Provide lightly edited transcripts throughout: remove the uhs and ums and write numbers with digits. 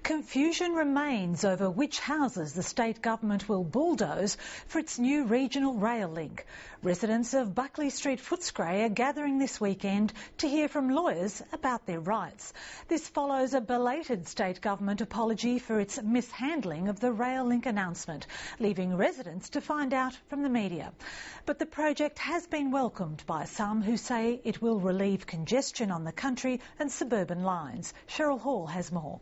Confusion remains over which houses the state government will bulldoze for its new regional rail link. Residents of Buckley Street, Footscray are gathering this weekend to hear from lawyers about their rights. This follows a belated state government apology for its mishandling of the rail link announcement, leaving residents to find out from the media. But the project has been welcomed by some who say it will relieve congestion on the country and suburban lines. Cheryl Hall has more.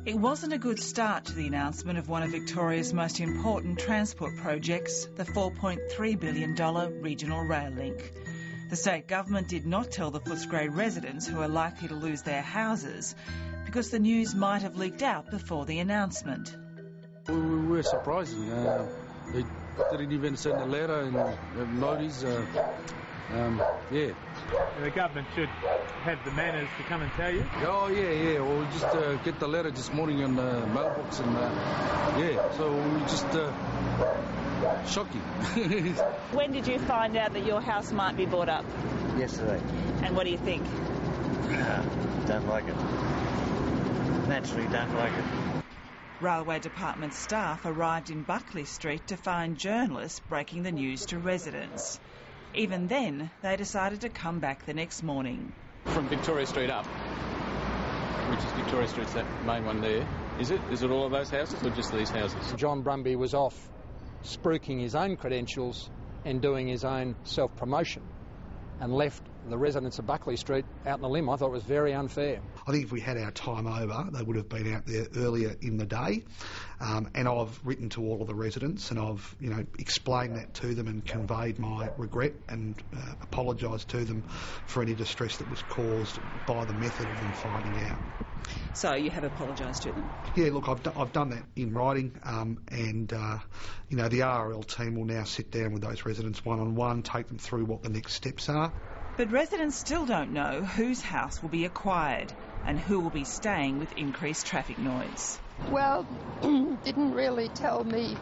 It wasn't a good start to the announcement of one of Victoria's most important transport projects, the $4.3 billion regional rail link. The state government did not tell the Footscray residents who are likely to lose their houses because the news might have leaked out before the announcement. We were surprised. They didn't even send a letter and notice. The government should have the manners to come and tell you. Oh, yeah. Well, we just get the letter this morning on the mailbox and, so we just shocking. When did you find out that your house might be bought up? Yesterday. And what do you think? Don't like it. Naturally don't like it. Railway Department staff arrived in Buckley Street to find journalists breaking the news to residents. Even then, they decided to come back the next morning. From Victoria Street up, which is Victoria Street's that main one there, is it? Is it all of those houses or just these houses? John Brumby was off spruiking his own credentials and doing his own self-promotion and left the residents of Buckley Street out in the limb. I thought it was very unfair. I think if we had our time over, they would have been out there earlier in the day. And I've written to all of the residents and I've, explained that to them and conveyed my regret and apologised to them for any distress that was caused by the method of them finding out. So you have apologised to them? Yeah, look, I've done that in writing, and the RRL team will now sit down with those residents one-on-one, take them through what the next steps are. But residents still don't know whose house will be acquired and who will be staying with increased traffic noise. Well, didn't really tell me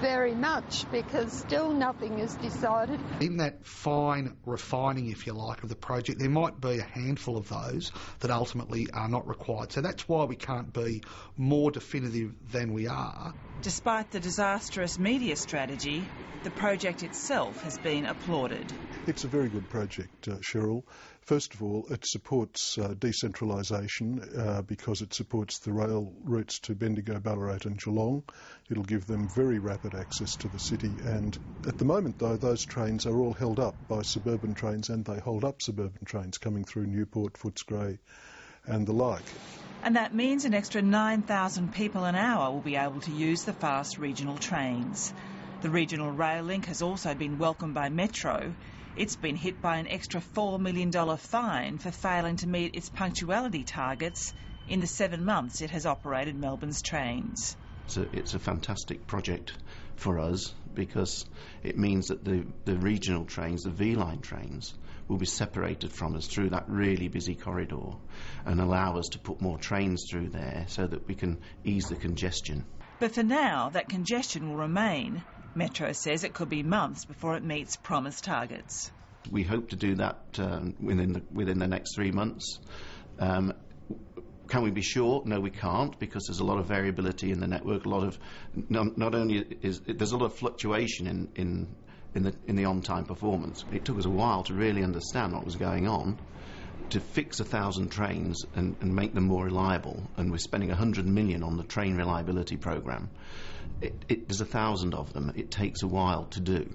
very much because still nothing is decided. In that fine refining, if you like, of the project, there might be a handful of those that ultimately are not required. So that's why we can't be more definitive than we are. Despite the disastrous media strategy, the project itself has been applauded. It's a very good project, Cheryl. First of all, it supports decentralisation because it supports the rail routes to Bendigo, Ballarat and Geelong. It'll give them very rapid access to the city, and at the moment, though, those trains are all held up by suburban trains, and they hold up suburban trains coming through Newport, Footscray and the like. And that means an extra 9,000 people an hour will be able to use the fast regional trains. The regional rail link has also been welcomed by Metro. It's been hit by an extra $4 million fine for failing to meet its punctuality targets in the 7 months it has operated Melbourne's trains. It's a fantastic project for us because it means that the regional trains, the V-line trains, will be separated from us through that really busy corridor and allow us to put more trains through there so that we can ease the congestion. But for now, that congestion will remain. Metro says it could be months before it meets promised targets. We hope to do that within the next 3 months. Can we be sure? No, we can't, because there's a lot of variability in the network. Not only there's a lot of fluctuation in the on-time performance. It took us a while to really understand what was going on, to fix 1,000 trains and make them more reliable, and we're spending $100 million on the train reliability programme. There's 1,000 of them. It takes a while to do.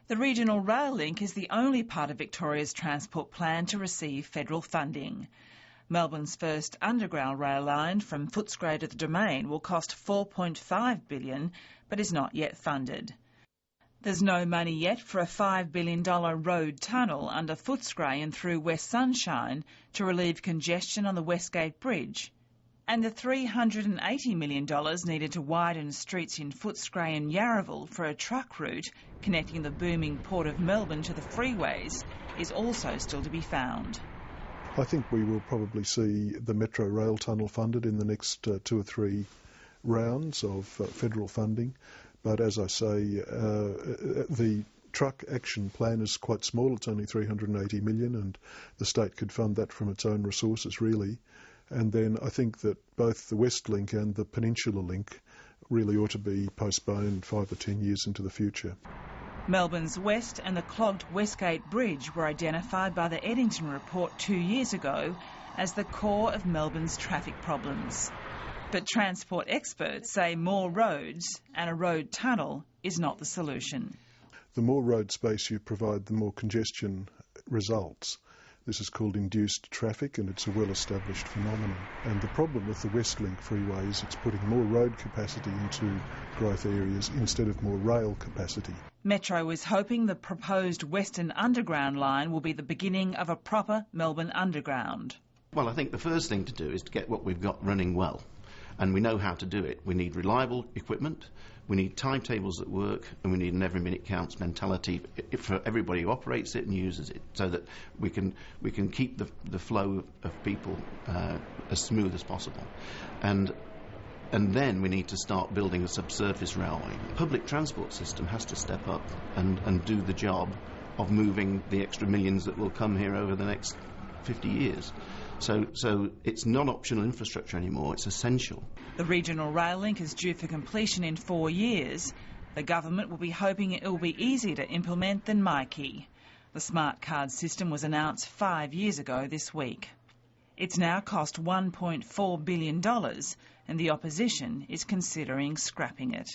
The regional rail link is the only part of Victoria's transport plan to receive federal funding. Melbourne's first underground rail line from Footscray to the Domain will cost $4.5 billion, but is not yet funded. There's no money yet for a $5 billion road tunnel under Footscray and through West Sunshine to relieve congestion on the Westgate Bridge. And the $380 million needed to widen streets in Footscray and Yarraville for a truck route connecting the booming Port of Melbourne to the freeways is also still to be found. I think we will probably see the Metro Rail Tunnel funded in the next 2 or 3 rounds of federal funding. But as I say, the truck action plan is quite small. It's only 380 million, and the state could fund that from its own resources, really. And then I think that both the West Link and the Peninsula Link really ought to be postponed 5 or 10 years into the future. Melbourne's West and the clogged Westgate Bridge were identified by the Eddington Report 2 years ago as the core of Melbourne's traffic problems. But transport experts say more roads and a road tunnel is not the solution. The more road space you provide, the more congestion results. This is called induced traffic, and it's a well-established phenomenon. And the problem with the Westlink freeway is it's putting more road capacity into growth areas instead of more rail capacity. Metro is hoping the proposed Western Underground line will be the beginning of a proper Melbourne Underground. Well, I think the first thing to do is to get what we've got running well. And we know how to do it. We need reliable equipment, we need timetables that work, and we need an every minute counts mentality for everybody who operates it and uses it, so that we can keep the flow of people as smooth as possible. And then we need to start building a subsurface railway. The public transport system has to step up and do the job of moving the extra millions that will come here over the next 50 years. So it's not optional infrastructure anymore, it's essential. The regional rail link is due for completion in 4 years. The government will be hoping it will be easier to implement than Myki. The smart card system was announced 5 years ago this week. It's now cost $1.4 billion, and the opposition is considering scrapping it.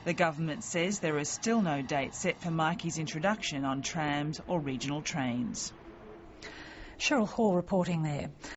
The government says there is still no date set for Myki's introduction on trams or regional trains. Cheryl Hall reporting there.